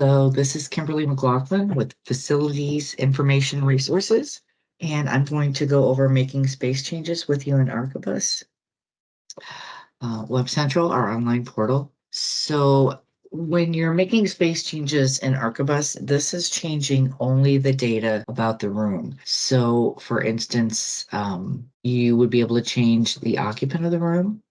So this is Kimberly McLaughlin with Facilities Information Resources, and I'm going to go over making space changes with you in Archibus. Web Central, our online portal. So when you're making space changes in Archibus, this is changing only the data about the room. So for instance, you would be able to change the occupant of the room,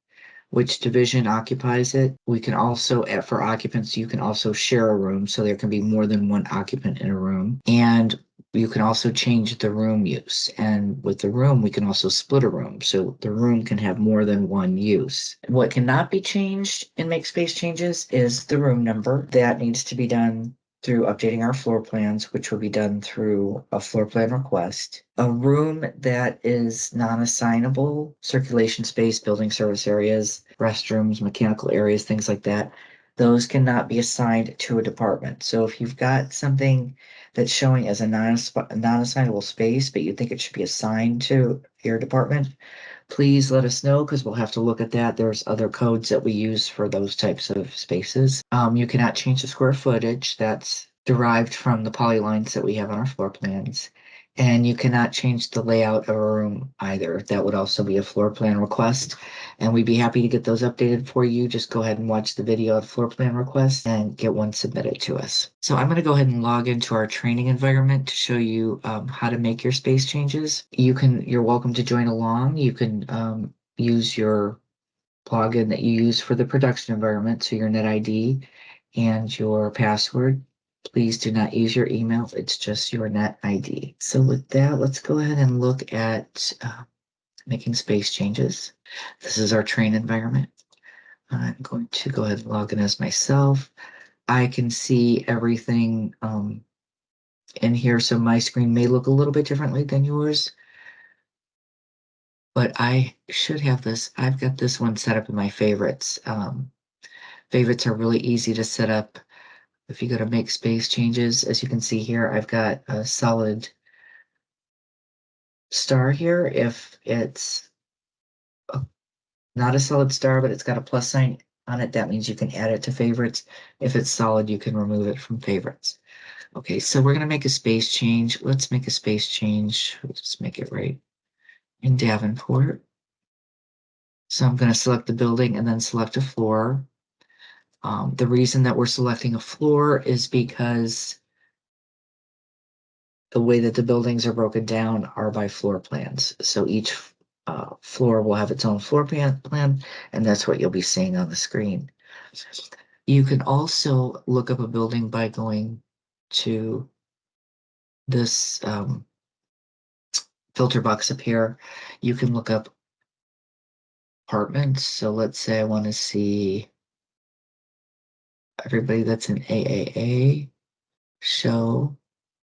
which division occupies it. We can also, for occupants, you can also share a room, so there can be more than one occupant in a room. And you can also change the room use. And with the room, we can also split a room, so the room can have more than one use. What cannot be changed in Make Space Changes is the room number. That needs to be done through updating our floor plans, which will be done through a floor plan request. A room that is non-assignable, circulation space, building service areas, restrooms, mechanical areas, things like that, those cannot be assigned to a department. So if you've got something that's showing as a non-assignable space, but you think it should be assigned to your department, please let us know because we'll have to look at that. There's other codes that we use for those types of spaces. You cannot change the square footage. That's derived from the polylines that we have on our floor plans. And you cannot change the layout of a room either. That would also be a floor plan request. And we'd be happy to get those updated for you. Just go ahead and watch the video of the floor plan request and get one submitted to us. So I'm going to go ahead and log into our training environment to show you how to make your space changes. You're welcome to join along. You can use your login that you use for the production environment, so your net ID and your password. Please do not use your email. It's just your net ID. So with that, let's go ahead and look at making space changes. This is our train environment. I'm going to go ahead and log in as myself. I can see everything in here, so my screen may look a little bit differently than yours, but I should have this. I've got this one set up in my favorites. Favorites are really easy to set up. If you go to make space changes, as you can see here, I've got a solid star here. If it's not a solid star, but it's got a plus sign on it, that means you can add it to favorites. If it's solid, you can remove it from favorites. Okay, so we're going to make a space change. Let's make a space change. We'll just make it right in Davenport. So I'm going to select the building and then select a floor. The reason that we're selecting a floor is because the way that the buildings are broken down are by floor plans. So each floor will have its own floor plan, and that's what you'll be seeing on the screen. You can also look up a building by going to this filter box up here. You can look up apartments. So let's say I want to see everybody that's in AAA show.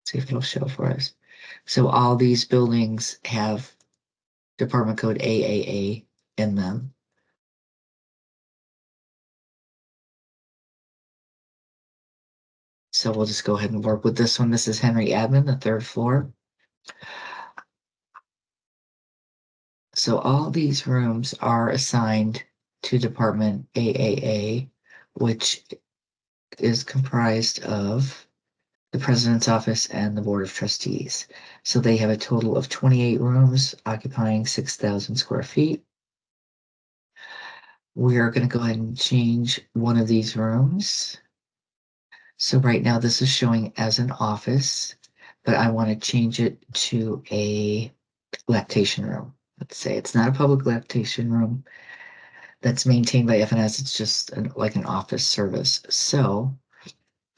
See if it'll show for us. So all these buildings have department code AAA in them. So we'll just go ahead and work with this one. This is Henry Admin, the third floor. So all these rooms are assigned to department AAA, which is comprised of the president's office and the board of trustees. So they have a total of 28 rooms occupying 6,000 square feet. We are going to go ahead and change one of these rooms. So right now this is showing as an office, but I want to change it to a lactation room. Let's say it's not a public lactation room that's maintained by FNS. It's just like an office service. So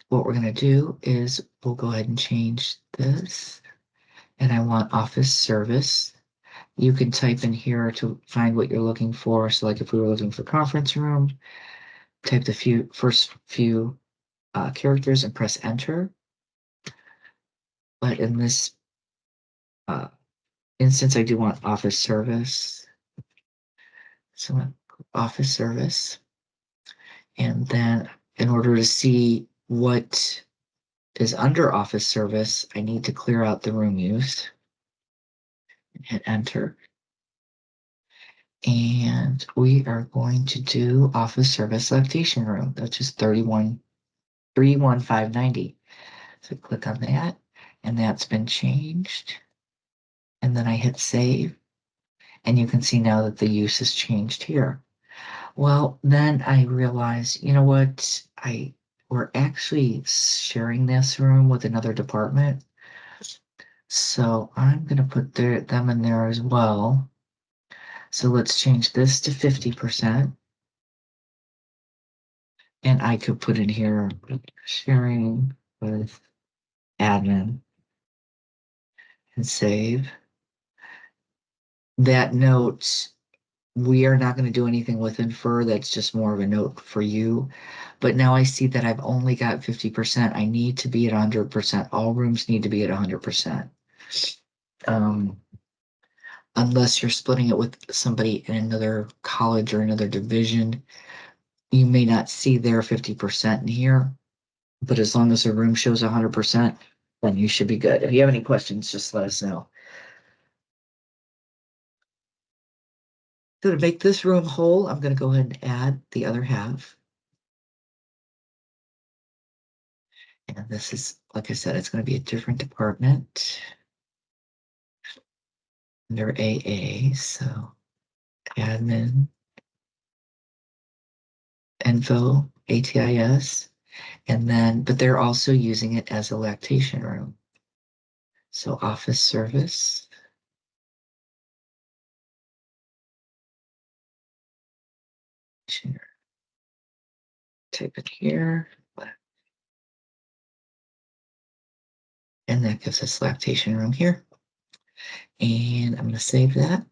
what we're going to do is we'll go ahead and change this. And I want office service. You can type in here to find what you're looking for. So like if we were looking for conference room, type the first few characters and press enter. But in this instance, I do want office service. So office service. And then in order to see what is under office service, I need to clear out the room use and hit enter. And we are going to do office service lactation room, which is 31 31590. So click on that, and that's been changed. And then I hit save, and you can see now that the use has changed here. Well, then I realized, you know what? We're actually sharing this room with another department. So I'm gonna put them in there as well. So let's change this to 50%. And I could put in here sharing with admin and save. That note, we are not going to do anything with infer. That's just more of a note for you. But now I see that I've only got 50%. I need to be at 100%. All rooms need to be at 100%. Unless you're splitting it with somebody in another college or another division, you may not see their 50% in here. But as long as the room shows 100%, then you should be good. If you have any questions, just let us know. So to make this room whole, I'm going to go ahead and add the other half. And this is, like I said, it's going to be a different department under AA. So admin, info, ATIS, and then, but they're also using it as a lactation room. So office service. Type it here. And that gives us lactation room here. And I'm going to save that.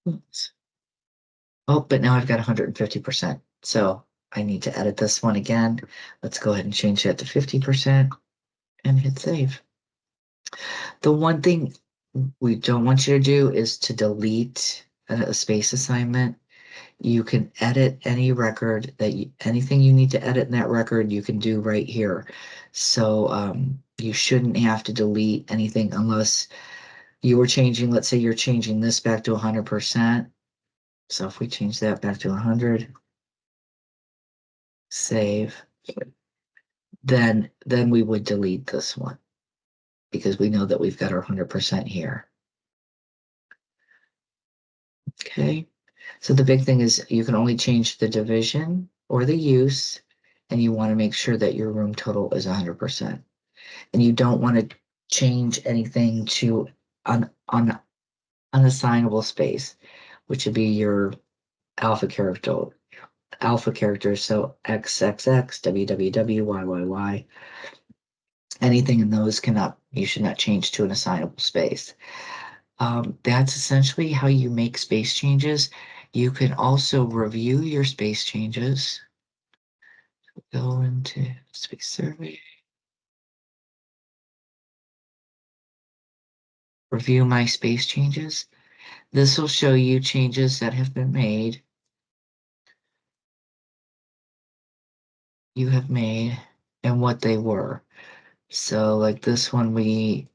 Oops. Oh, but now I've got 150%. So I need to edit this one again. Let's go ahead and change that to 50% and hit save. The one thing we don't want you to do is to delete a space assignment. You can edit any record anything you need to edit in that record, you can do right here. So you shouldn't have to delete anything unless you were changing, let's say you're changing this back to 100%. So if we change that back to 100, save, then we would delete this one because we know that we've got our 100% here. Okay, so the big thing is you can only change the division or the use, and you want to make sure that your room total is 100%. And you don't want to change anything to on unassignable space, which would be your alpha character. Alpha characters, so XXX, WWW, YYY, anything in those you should not change to an assignable space. That's essentially how you make space changes. You can also review your space changes. Go into space survey. Review my space changes. This will show you changes that have been made. You have made and what they were. So like this one, we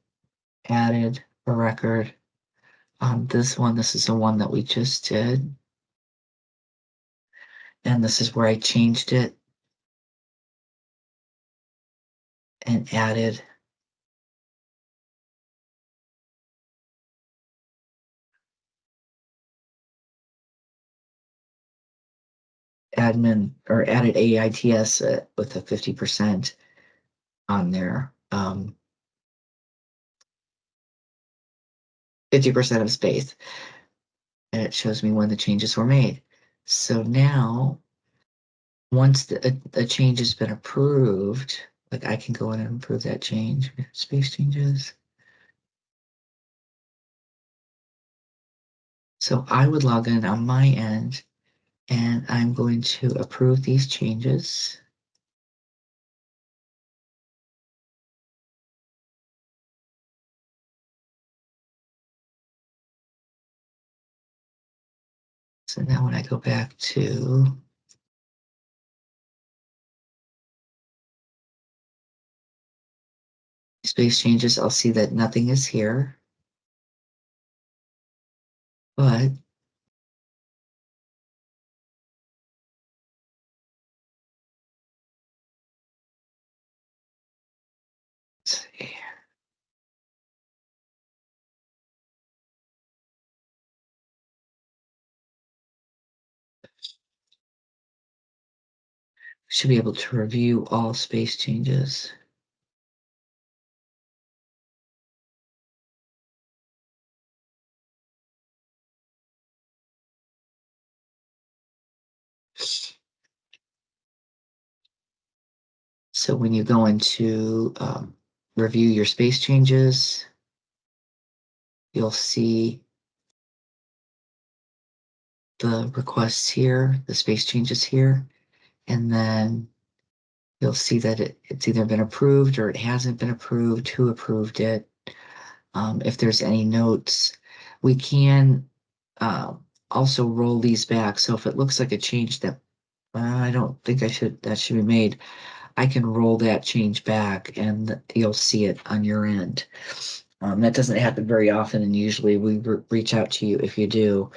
added a record. On this one, this is the one that we just did. And this is where I changed it and added admin or added AITS with a 50% on there. 50% of space. And it shows me when the changes were made. So now, once the change has been approved, like I can go in and approve that change. Space changes. So I would log in on my end and I'm going to approve these changes. So now when I go back to space changes, I'll see that nothing is here. But Should be able to review all space changes. So when you go into review your space changes, you'll see the requests here, the space changes here, and then you'll see that it's either been approved or it hasn't been approved, who approved it. If there's any notes, we can also roll these back. So if it looks like a change that I don't think that should be made, I can roll that change back and you'll see it on your end. That doesn't happen very often, and usually we reach out to you if you do.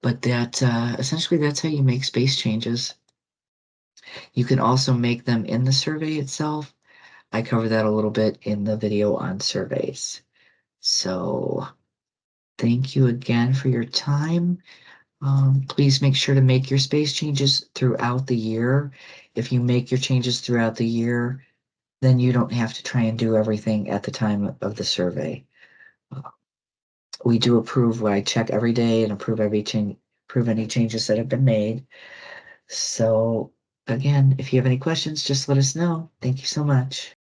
But that essentially that's how you make space changes. You can also make them in the survey itself. I cover that a little bit in the video on surveys. So thank you again for your time. Please make sure to make your space changes throughout the year. If you make your changes throughout the year, then you don't have to try and do everything at the time of the survey. We do approve. I check every day and approve approve any changes that have been made. So again, if you have any questions, just let us know. Thank you so much.